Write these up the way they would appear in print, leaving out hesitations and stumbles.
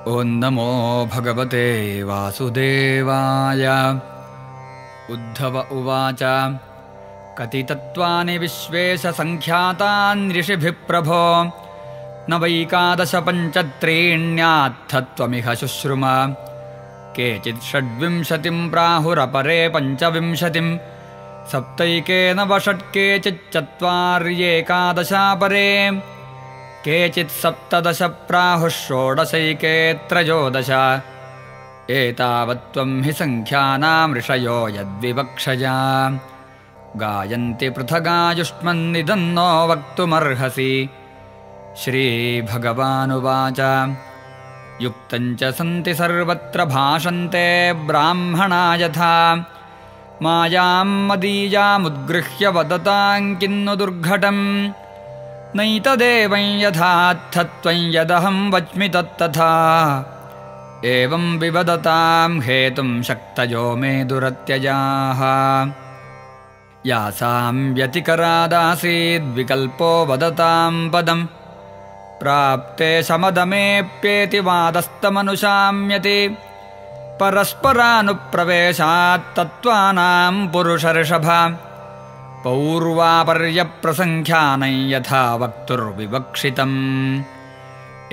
ॐ नमो भगवते वासुदेवाय। उद्धव उवाच कतितत्त्वानि विश्वेशसङ्ख्यातानि ऋषिभिः प्रभो न वैकादश पञ्चत्रीण्यात्थत्वमिह शुश्रुम। केचित् षड्विंशतिं प्राहुरपरे पञ्चविंशतिं सप्तैकेन वषट्केचिच्चत्वार्येकादशापरे केचित् सप्तदश प्राहुः षोडशैके त्रयोदश। एतावत्त्वं हि सङ्ख्यानां ऋषयो यद्विवक्षया गायन्ति पृथगायुष्मन्निदन्नो वक्तुमर्हसि। श्रीभगवानुवाच युक्तं च सन्ति सर्वत्र भाषन्ते ब्राह्मणा यथा मायां मदीयामुद्गृह्य वदतां किन्नु दुर्घटम्। नैतदेवं यथार्थत्वं यदहं वच्मि तत्तथा एवं विवदतां हेतुं शक्तयो मे दुरत्ययाः। यासां व्यतिकरादासीद्विकल्पो वदतां पदम् प्राप्ते समदमेप्येति वादस्तमनुशाम्यति। परस्परानुप्रवेशात्तत्त्वानां पुरुषर्षभ पौर्वापर्यप्रसङ्ख्यानं यथा वक्तुर्विवक्षितम्।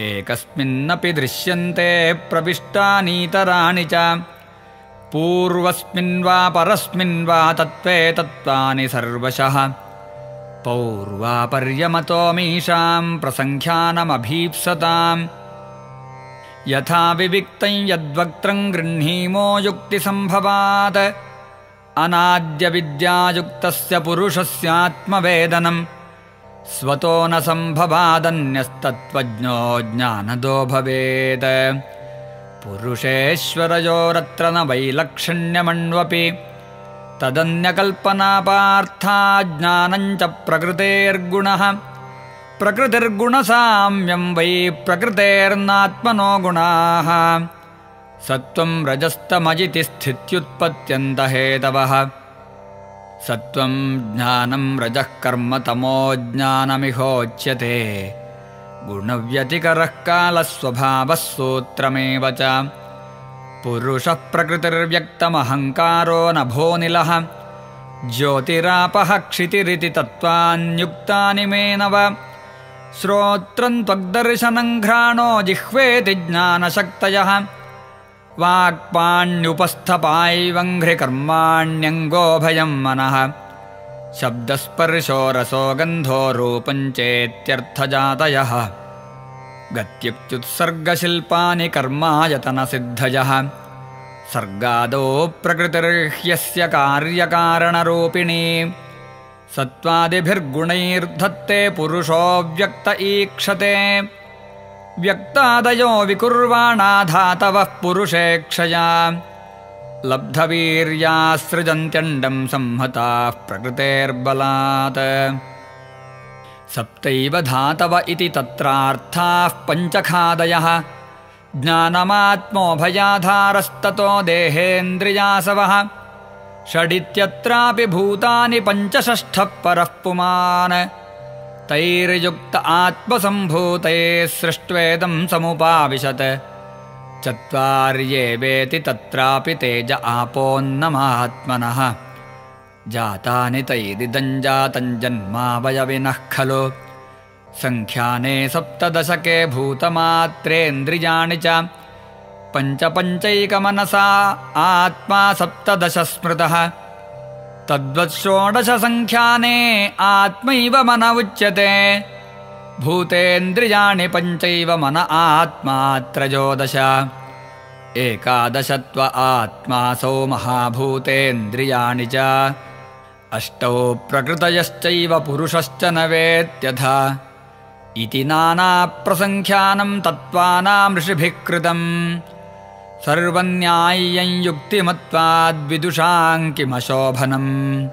एकस्मिन्नपि दृश्यन्ते प्रविष्टानीतराणि च पूर्वस्मिन् वा परस्मिन् वा तत्त्वे तत्त्वानि सर्वशः। पौर्वापर्यमतो मीशां प्रसङ्ख्यानमभीप्सताम्। यथा विविक्तं यद्वक्त्रं गृह्णीमो युक्तिसम्भवात् अनाद्यविद्यायुक्तस्य पुरुषस्यात्मवेदनं स्वतो न सम्भवादन्यस्तत्त्वज्ञो ज्ञानदो भवेत्। पुरुषेश्वरयोरत्र न वैलक्षण्यमण्वपि तदन्यकल्पनापार्था ज्ञानं च प्रकृतेर्गुणः। प्रकृतिर्गुणसाम्यं वै प्रकृतेर्नात्मनो गुणाः। सत्त्वं रजस्तमजिति स्थित्युत्पत्त्यन्तहेतवः। सत्त्वं ज्ञानं रजः कर्म तमो ज्ञानमिहोच्यते। गुणव्यतिकरः कालस्वभावः सूत्रमेव च। पुरुषः प्रकृतिर्व्यक्तमहङ्कारो नभोनिलः ज्योतिरापः क्षितिरिति तत्त्वान्युक्तानि मे नव। श्रोत्रं त्वग्दर्शनं घ्राणो जिह्वेति ज्ञानशक्तयः वाक्पाण्युपस्थपायैवङ्घ्रिकर्माण्यङ्गोभयं मनः। शब्दस्पर्शो रसो गन्धो रूपं चेत्यर्थजातयः गत्युक्त्युत्सर्गशिल्पानि कर्मायतनसिद्धयः। सर्गादौ प्रकृतिर्ह्यस्य कार्यकारणरूपिणी सत्त्वादिभिर्गुणैर्धत्ते पुरुषो व्यक्त ईक्षते। व्यक्तादयो विकुर्वाणा धातवः पुरुषे क्षया लब्धवीर्यासृजन्त्यण्डं संहताः प्रकृतेर्बलात्। सप्तैव धातव इति तत्रार्थाः पञ्चखादयः ज्ञानमात्मोभयाधारस्ततो देहेन्द्रियासवः। षडित्यत्रापि भूतानि पञ्चषष्ठः परः पुमान् तैर्युक्त आत्मसम्भूतैः सृष्ट्वेदं समुपाविशत्। चत्वार्येवेति तत्रापि तेज आपोन्नमात्मनः जातानि तैरिदं जातं जन्मावयविनः खलु। सङ्ख्याने सप्तदशके भूतमात्रेन्द्रियाणि च पञ्चपञ्चैकमनसा आत्मा सप्तदश स्मृतः। तद्वत् षोडशसङ्ख्याने आत्मैव मन उच्यते। भूतेन्द्रियाणि पञ्चैव मन आत्मा त्रयोदश। एकादशत्व आत्मासौ महाभूतेन्द्रियाणि च अष्टौ प्रकृतयश्चैव पुरुषश्च न वेत्यथा। इति नानाप्रसङ्ख्यानं तत्त्वानां ऋषिभिः कृतम्। सर्वं न्याय्यं युक्तिमत्वाद्विदुषां किमशोभनम्।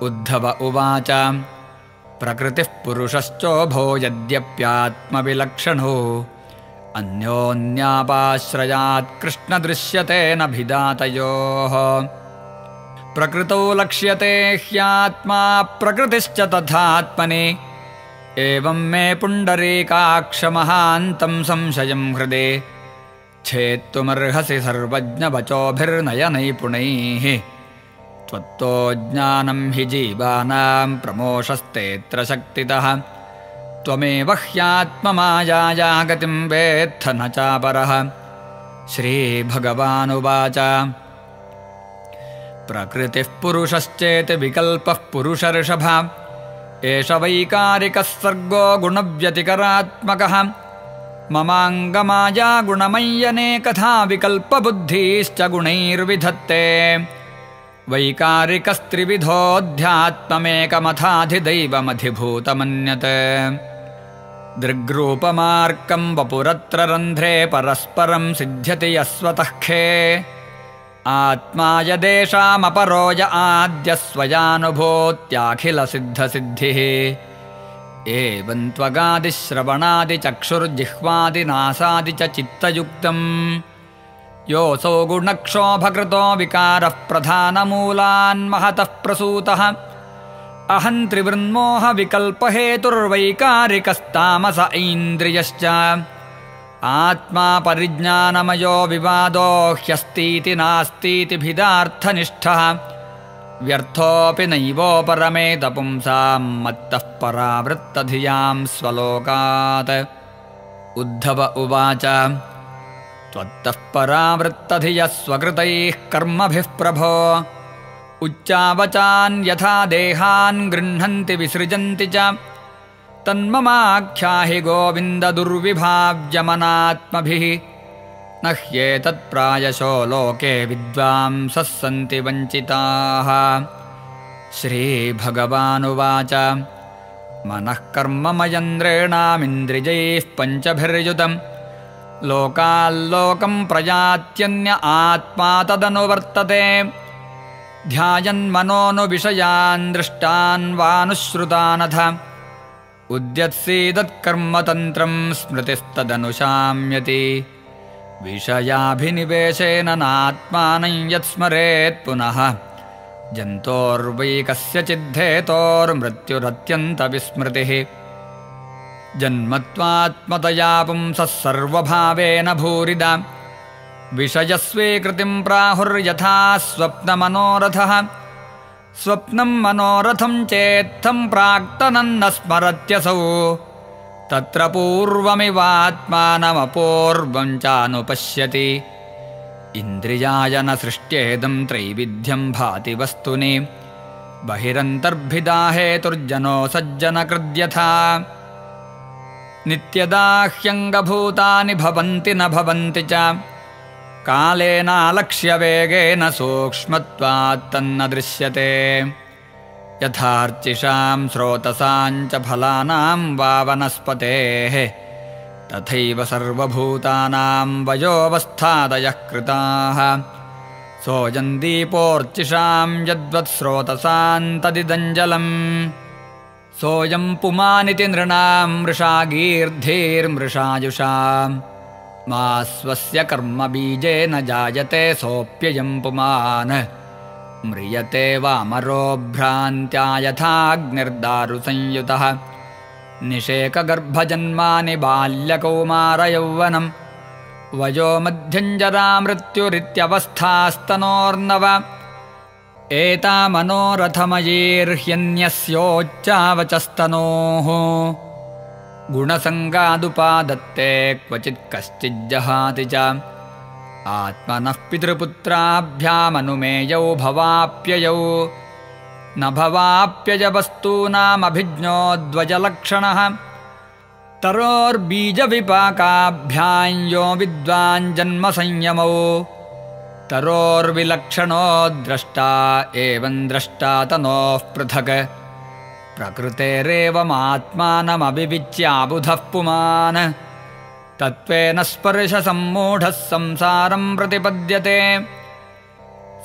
उद्धव उवाच प्रकृतिः पुरुषश्चोभो यद्यप्यात्मविलक्षणो अन्योन्यापाश्रयात् कृष्णदृश्यते न भिदातयोः। प्रकृतौ लक्ष्यते ह्यात्मा प्रकृतिश्च तथात्मनि। एवं मे पुण्डरीकाक्षमहान्तं संशयं हृदे छेत्तुमर्हसि सर्वज्ञवचोभिर्नयनैपुणैः त्वत्तो ज्ञानं हि जीवानां प्रमोषस्तेऽत्र शक्तितः त्वमेव ह्यात्ममायाया गतिं वेत्थ न चापरः। श्रीभगवानुवाच प्रकृतिः पुरुषश्चेति विकल्पः पुरुषर्षभ एष वैकारिकः सर्गो गुणव्यतिकरात्मकः ममाङ्गमाया गुणमय्यनेकथा विकल्पबुद्धिश्च गुणैर्विधत्ते वैकारिकस्त्रिविधोऽध्यात्ममेकमथाधिदैवमधिभूतमन्यते दृग्रूपमार्कं वपुरत्र रन्ध्रे परस्परं सिद्ध्यति यस्वतः खे आत्मा यदेषामपरो य आद्य स्वयानुभूत्याखिलसिद्धसिद्धिः एवं त्वगादिश्रवणादिचक्षुर्जिह्वादिनासादि च चित्तयुक्तम् योऽसौ गुणक्षोभकृतो विकारः प्रधानमूलान् महतः प्रसूतः अहन्त्रिवृन्मोहविकल्पहेतुर्वैकारिकस्तामस ऐन्द्रियश्च आत्मा परिज्ञानमयो विवादो ह्यस्तीति नास्तीति भिदार्थनिष्ठः व्यर्थोऽपि नैवोपरमेत पुंसां मत्तः परावृत्तधियां स्वलोकात्। उद्धव उवाच त्वत्तः परावृत्तधियः स्वकृतैः कर्मभिः प्रभो उच्चावचान् यथा देहान् गृह्णन्ति विसृजन्ति च तन्ममाख्याहि गोविन्द दुर्विभाव्यमनात्मभिः न ह्येतत्प्रायशो लोके विद्वांसः सन्ति वञ्चिताः। श्रीभगवानुवाच मनः कर्ममयन्द्रेणामिन्द्रियैः पञ्चभिर्युतम् लोकाल्लोकं प्रयात्यन्य आत्मा तदनुवर्तते ध्यायन्मनोनुविषयान् दृष्टान् वानुश्रुतानथ उद्यत्सीदत्कर्मतन्त्रं स्मृतिस्तदनुशाम्यति विषयाभिनिवेशेन नात्मानं यत्स्मरेत् पुनः जन्तोर्वै कस्यचिद्धेतोर्मृत्युरत्यन्तविस्मृतिः जन्मत्वात्मतया पुंसः सर्वभावेन भूरिदा विषयस्वीकृतिं प्राहुर्यथा स्वप्नमनोरथः स्वप्नं मनोरथं चेत्थं प्राक्तनं न स्मरत्यसौ तत्र पूर्वमिवात्मानमपूर्वं चानुपश्यति इन्द्रियाय न सृष्ट्येदं त्रैविध्यं भाति वस्तुनि बहिरन्तर्भिदा हेतुर्जनो सज्जनकृद्यथा नित्यदाह्यङ्गभूतानि भवन्ति न भवन्ति च कालेनालक्ष्यवेगेन सूक्ष्मत्वात् तन्न दृश्यते यथार्चिषां स्रोतसां च फलानां वा वनस्पतेः तथैव सर्वभूतानां वयोवस्थादयः कृताः सोऽयं दीपोऽर्चिषां यद्वत् स्रोतसां तदिदञ्जलम् सोऽयं पुमानिति नृणां मृषागीर्धीर्मृषायुषाम् मा स्वस्य कर्मबीजेन जायते सोऽप्ययं पुमान् म्रियते वामरो भ्रान्त्या यथाग्निर्दारुसंयुतः निषेकगर्भजन्मानि बाल्यकौमारयौवनं वयो मध्यञ्जरा मृत्युरित्यवस्थास्तनोर्नव एता मनोरथमयीर्ह्यन्यस्योच्चावचस्तनोः गुणसङ्गादुपादत्ते क्वचित् कश्चिज्जहाति च आत्मनः पितृपुत्राभ्यामनुमेयौ भवाप्ययौ न भवाप्ययवस्तूनामभिज्ञो द्वयलक्षणः तरोर्बीजविपाकाभ्यां यो विद्वाञ्जन्मसंयमौ तरोर्विलक्षणो द्रष्टा एवं द्रष्टा तनोः पृथक् प्रकृतेरेवमात्मानमविविच्याबुधः पुमान् तत्त्वेन स्पर्शसम्मूढः संसारं प्रतिपद्यते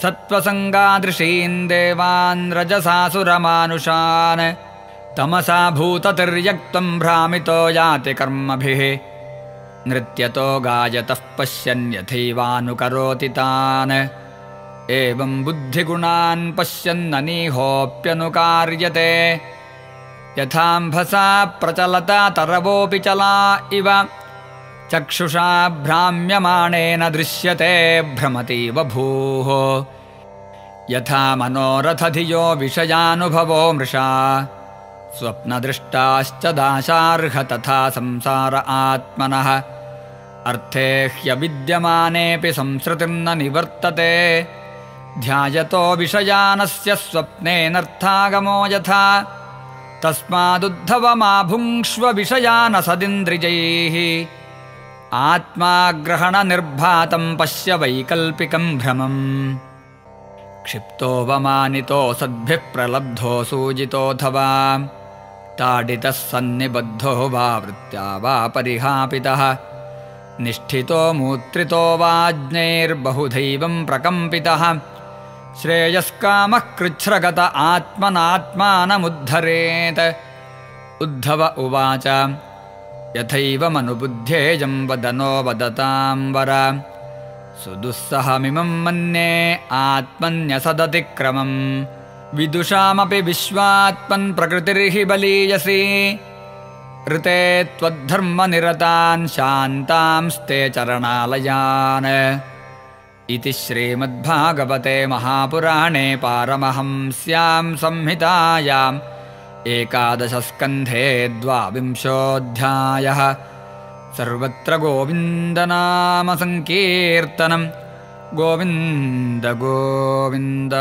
सत्त्वसङ्गादृशीन् देवान् रजसासुरमानुषान् तमसा भूततिर्यक्तं भ्रामितो याति कर्मभिः नृत्यतो गायतः पश्यन् यथैवानुकरोति तान् एवं बुद्धिगुणान् पश्यन्ननीहोऽप्यनुकार्यते यथाम्भसा प्रचलता तरवोऽपि चला इव चक्षुषा भ्राम्यमाणेन दृश्यते भ्रमतीव भूः यथा मनोरथधियो विषयानुभवो मृषा स्वप्नदृष्टाश्च दाशार्ह तथा संसार आत्मनः अर्थे ह्यविद्यमानेऽपि संसृतिर्न निवर्तते ध्यायतो विषयानस्य स्वप्नेनर्थागमो यथा तस्मादुद्धवमाभुङ्क्ष्व विषयानसदिन्द्रियैः आत्माग्रहणनिर्भातं पश्य वैकल्पिकं भ्रमम् क्षिप्तोऽवमानितो सद्भिः प्रलब्धो सूजितोऽथवा ताडितः सन्निबद्धो वा वृत्त्या वा परिहापितः निष्ठितो मूत्रितो वाज्ञैर्बहुधैवं प्रकम्पितः श्रेयस्कामः कृच्छ्रगत आत्मनात्मानमुद्धरेत् उद्धव उवाच यथैवमनुबुध्येयं वदनो वदतां वर सुदुस्सहमिमं मन्ये आत्मन्यसदतिक्रमम् विदुषामपि विश्वात्मन् प्रकृतिर्हि बलीयसी ऋते त्वद्धर्मनिरतान् शान्तांस्ते चरणालयान् इति श्रीमद्भागवते महापुराणे पारमहंस्यां संहितायाम् 11 स्कन्धे 12 सर्वत्र गोविन्दनाम संकीर्तनं गोविन्द गोविन्द।